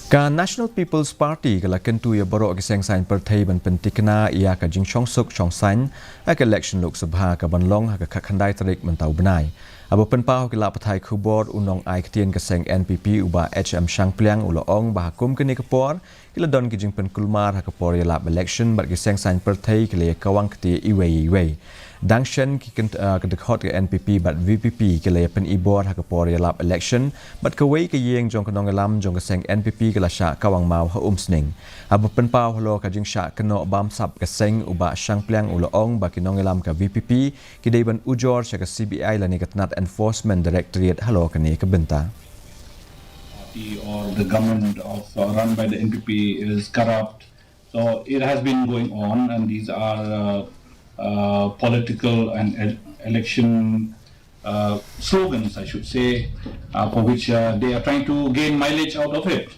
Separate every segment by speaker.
Speaker 1: Ka National People's Party kala Kyntu ya Baroh ke Shongsain perthai ban pentikna ia ka Jingshongsuk Shongsain ka election Lok Sabha ka banlong ka khandai tarik mentau benai. Abo penpau ke la pathai khubor unong ai ktien ke Seng NPP uba HM Shangpliang uloong bahakum ke ni kapor kila don ke jing penkulmar ha kapor ya la election bat ke Shongsain perthai ke le kawang kti iwei. Dangshen ki kedekot ke NPP bat VPP ke le pen ibor ha kapor ya la election bat ke wei ke yeng jong kenong lam jong ke Seng NPP ke la sha kawang mau ha umsning. Abo penpau holo ka jing sha keno bam sap ke Seng uba Shangpliang uloong ba kinong lam ka VPP ki dei ban ujor sha ke CBI la ni katnat Enforcement Directorate halo ke ni ke Bynta.
Speaker 2: Or the government run by the NPP is corrupt. So it has been going on, and these are political and election slogans, I should say, for which they are trying to gain mileage out of it.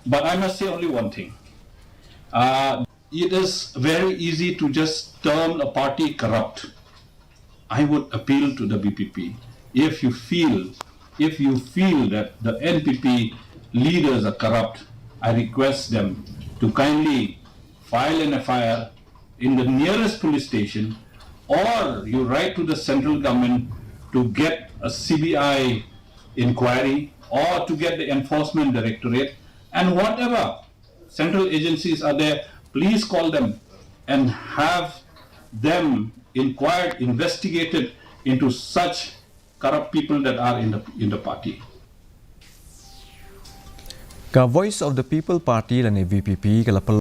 Speaker 2: But I must say only one thing. It is very easy to just term a party corrupt. I would appeal to the BPP. If you feel that the NPP leaders are corrupt, I request them to kindly file an FIR in the nearest police station, or you write to the central government to get a CBI inquiry or to get the Enforcement Directorate, and whatever central agencies are there, please call them and have them inquired, investigated into such corrupt people that are in the party.
Speaker 1: Ka Voice of the People Party la ni VPP kala